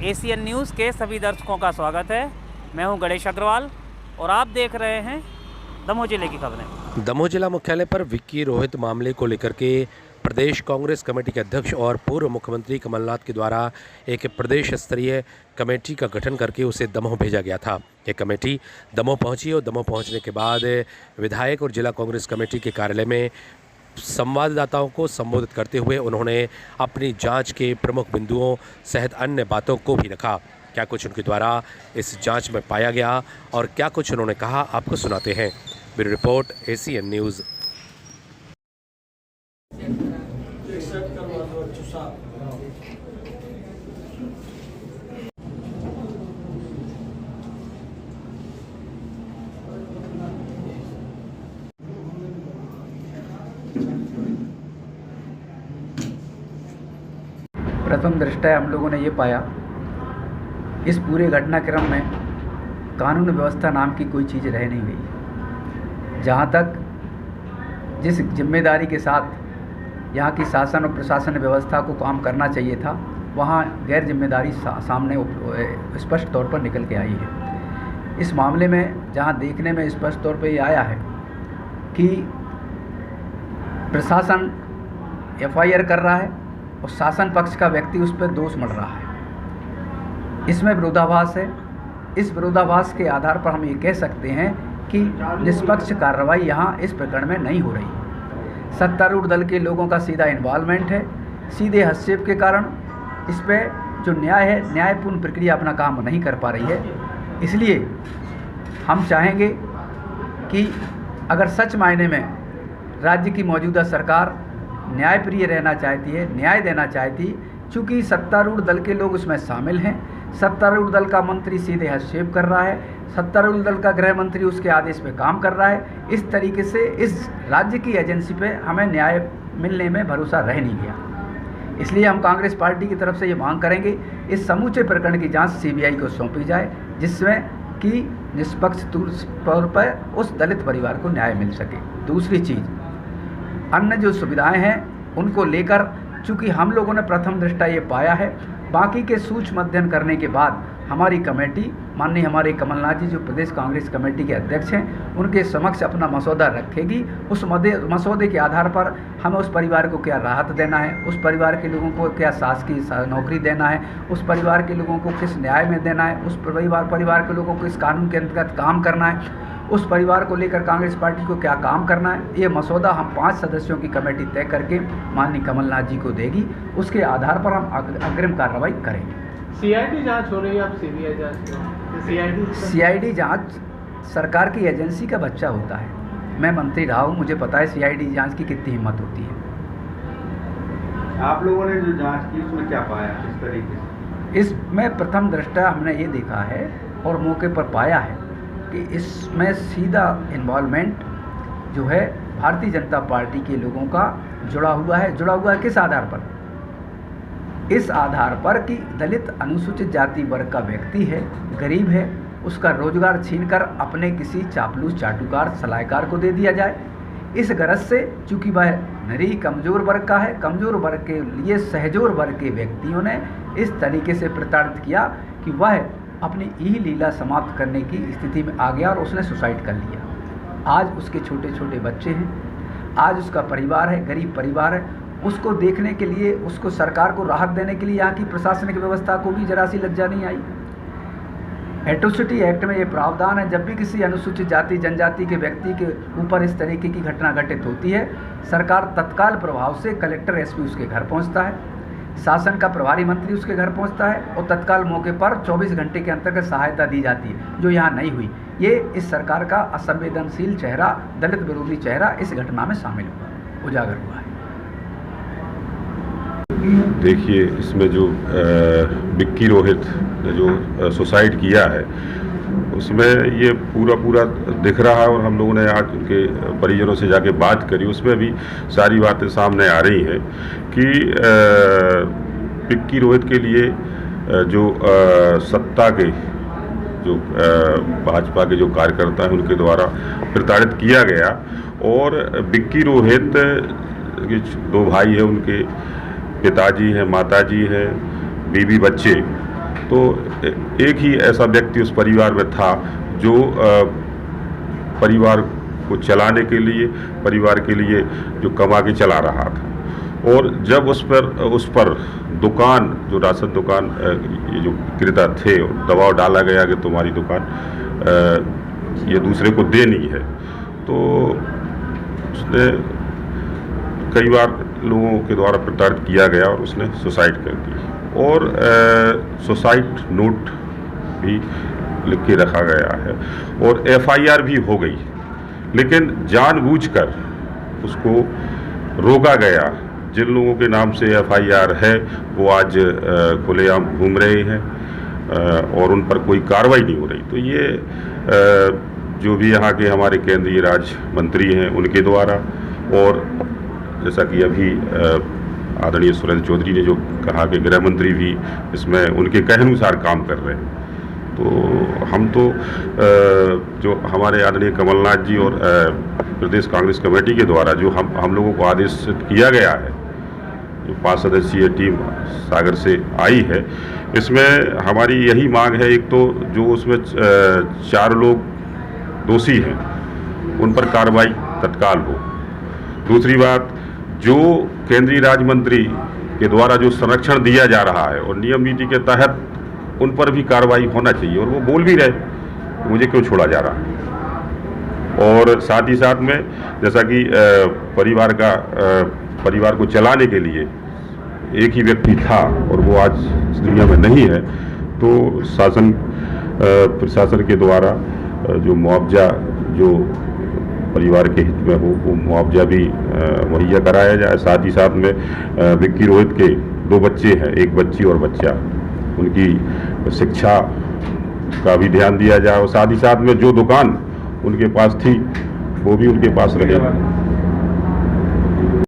ACN news के सभी दर्शकों का स्वागत है। मैं हूं गणेश अग्रवाल और आप देख रहे हैं दमोह जिले की खबरें। दमोह जिला मुख्यालय पर विक्की रोहित मामले को लेकर के प्रदेश कांग्रेस कमेटी के अध्यक्ष और पूर्व मुख्यमंत्री कमलनाथ के द्वारा एक प्रदेश स्तरीय कमेटी का गठन करके उसे दमोह भेजा गया था। ये कमेटी दमोह पहुंची और दमोह पहुंचने के बाद विधायक और जिला कांग्रेस कमेटी के कार्यालय में संवाददाताओं को संबोधित करते हुए उन्होंने अपनी जांच के प्रमुख बिंदुओं सहित अन्य बातों को भी रखा। क्या कुछ उनके द्वारा इस जांच में पाया गया और क्या कुछ उन्होंने कहा, आपको सुनाते हैं। Bureau report, ACN news. प्रथम दृष्टया हम लोगों ने ये पाया, इस पूरे घटनाक्रम में कानून व्यवस्था नाम की कोई चीज़ रह नहीं गई। जहाँ तक जिस जिम्मेदारी के साथ यहाँ की शासन और प्रशासन व्यवस्था को काम करना चाहिए था, वहाँ गैर जिम्मेदारी सामने स्पष्ट तौर पर निकल के आई है। इस मामले में जहाँ देखने में स्पष्ट तौर पर ये आया है कि प्रशासन एफआईआर कर रहा है और शासन पक्ष का व्यक्ति उस पर दोष मढ़ रहा है। इसमें विरोधाभास है। इस विरोधाभास के आधार पर हम ये कह सकते हैं कि निष्पक्ष कार्रवाई यहाँ इस प्रकरण में नहीं हो रही। सत्तारूढ़ दल के लोगों का सीधा इन्वॉल्वमेंट है। सीधे हस्तक्षेप के कारण इस पर जो न्याय है, न्यायपूर्ण प्रक्रिया अपना काम नहीं कर पा रही है। इसलिए हम चाहेंगे कि अगर सच मायने में राज्य की मौजूदा सरकार न्यायप्रिय रहना चाहती है, न्याय देना चाहती, चूँकि सत्तारूढ़ दल के लोग उसमें शामिल हैं, सत्तारूढ़ दल का मंत्री सीधे हस्तक्षेप कर रहा है, सत्तारूढ़ दल का गृह मंत्री उसके आदेश पे काम कर रहा है, इस तरीके से इस राज्य की एजेंसी पे हमें न्याय मिलने में भरोसा रह नहीं गया। इसलिए हम कांग्रेस पार्टी की तरफ से ये मांग करेंगे, इस समूचे प्रकरण की जाँच सीबीआई को सौंपी जाए, जिसमें कि निष्पक्ष तौर पर उस दलित परिवार को न्याय मिल सके। दूसरी चीज़, अन्य जो सुविधाएं हैं उनको लेकर चूँकि हम लोगों ने प्रथम दृष्टया ये पाया है, बाकी के सूक्ष्म अध्ययन करने के बाद हमारी कमेटी, माननीय हमारे कमलनाथ जी जो प्रदेश कांग्रेस कमेटी के अध्यक्ष हैं, उनके समक्ष अपना मसौदा रखेगी। उस मसौदे के आधार पर हमें उस परिवार को क्या राहत देना है, उस परिवार के लोगों को क्या शासकीय नौकरी देना है, उस परिवार के लोगों को किस न्याय में देना है, उस परिवार के लोगों को इस कानून के अंतर्गत काम करना है, उस परिवार को लेकर कांग्रेस पार्टी को क्या काम करना है, ये मसौदा हम 5 सदस्यों की कमेटी तय करके माननीय कमलनाथ जी को देगी। उसके आधार पर हम अग्रिम कार्रवाई करेंगे। सीआईडी जांच हो रही है, अब सीबीआई जांच? सीआईडी जांच सरकार की एजेंसी का बच्चा होता है। मैं मंत्री रहा हूँ, मुझे पता है सीआईडी जांच की कितनी हिम्मत होती है। आप लोगों ने जो जांच की उसमें क्या पाया इस तरीके से? इसमें प्रथम दृष्टया हमने ये देखा है और मौके पर पाया है कि इसमें सीधा इन्वॉल्वमेंट जो है भारतीय जनता पार्टी के लोगों का जुड़ा हुआ है। किस आधार पर? इस आधार पर कि दलित अनुसूचित जाति वर्ग का व्यक्ति है, गरीब है, उसका रोजगार छीनकर अपने किसी चापलूस चाटुकार सलाहकार को दे दिया जाए। इस गरज से चूँकि वह निरीह कमज़ोर वर्ग का है, कमज़ोर वर्ग के लिए सहजोर वर्ग के व्यक्तियों ने इस तरीके से प्रताड़ित किया कि वह अपनी यही लीला समाप्त करने की स्थिति में आ गया और उसने सुसाइड कर लिया। आज उसके छोटे छोटे बच्चे हैं, आज उसका परिवार है, गरीब परिवार है। उसको देखने के लिए, उसको सरकार को राहत देने के लिए यहाँ की प्रशासनिक व्यवस्था को भी जरा सी लज्जा नहीं आई। एट्रोसिटी एक्ट में ये प्रावधान है, जब भी किसी अनुसूचित जाति जनजाति के व्यक्ति के ऊपर इस तरीके की घटना घटित होती है, सरकार तत्काल प्रभाव से कलेक्टर एसपी उसके घर पहुँचता है, शासन का प्रभारी मंत्री उसके घर पहुंचता है और तत्काल मौके पर 24 घंटे के अंतर्गत सहायता दी जाती है, जो यहाँ नहीं हुई। ये इस सरकार का असंवेदनशील चेहरा, दलित विरोधी चेहरा इस घटना में शामिल हुआ, उजागर हुआ है। देखिए, इसमें जो विक्की रोहित ने जो सुसाइड किया है उसमें ये पूरा दिख रहा है और हम लोगों ने आज उनके परिजनों से जाके बात करी, उसमें भी सारी बातें सामने आ रही हैं कि विक्की रोहित के लिए जो सत्ता के जो भाजपा के जो कार्यकर्ता हैं उनके द्वारा प्रताड़ित किया गया और विक्की रोहित के 2 भाई हैं, उनके पिताजी हैं, माताजी हैं, बीवी बच्चे, तो एक ही ऐसा व्यक्ति उस परिवार में था जो परिवार को चलाने के लिए, परिवार के लिए जो कमा के चला रहा था। और जब उस पर दुकान, जो राशन दुकान, ये जो विक्रेता थे, दबाव डाला गया कि तुम्हारी दुकान ये दूसरे को देनी है, तो उसने कई बार लोगों के द्वारा प्रताड़ित किया गया और उसने सुसाइड कर दी। और सुसाइड नोट भी लिख के रखा गया है और FIR भी हो गई, लेकिन जानबूझकर उसको रोका गया। जिन लोगों के नाम से FIR है वो आज खुलेआम घूम रहे हैं और उन पर कोई कार्रवाई नहीं हो रही। तो ये जो भी यहाँ के हमारे केंद्रीय राज्य मंत्री हैं उनके द्वारा, और जैसा कि अभी आदरणीय सुरेंद्र चौधरी ने जो कहा कि गृह मंत्री भी इसमें उनके कहनुसार काम कर रहे हैं, तो हम तो जो हमारे आदरणीय कमलनाथ जी और प्रदेश कांग्रेस कमेटी के द्वारा जो हम लोगों को आदेशित किया गया है, जो 5 सदस्यीय टीम सागर से आई है, इसमें हमारी यही मांग है, एक तो जो उसमें 4 लोग दोषी हैं उन पर कार्रवाई तत्काल हो। दूसरी बात, जो केंद्रीय राज्य मंत्री के द्वारा जो संरक्षण दिया जा रहा है और नियम नीति के तहत उन पर भी कार्रवाई होना चाहिए, और वो बोल भी रहे मुझे क्यों छोड़ा जा रहा है। और साथ ही साथ में जैसा कि परिवार को चलाने के लिए एक ही व्यक्ति था और वो आज इस दुनिया में नहीं है, तो प्रशासन के द्वारा जो मुआवजा जो परिवार के हित में हो वो मुआवजा भी मुहैया कराया जाए। साथ ही साथ में विक्की रोहित के 2 बच्चे हैं, एक बच्ची और बच्चा, उनकी शिक्षा का भी ध्यान दिया जाए, और साथ ही साथ में जो दुकान उनके पास थी वो भी उनके पास रहे।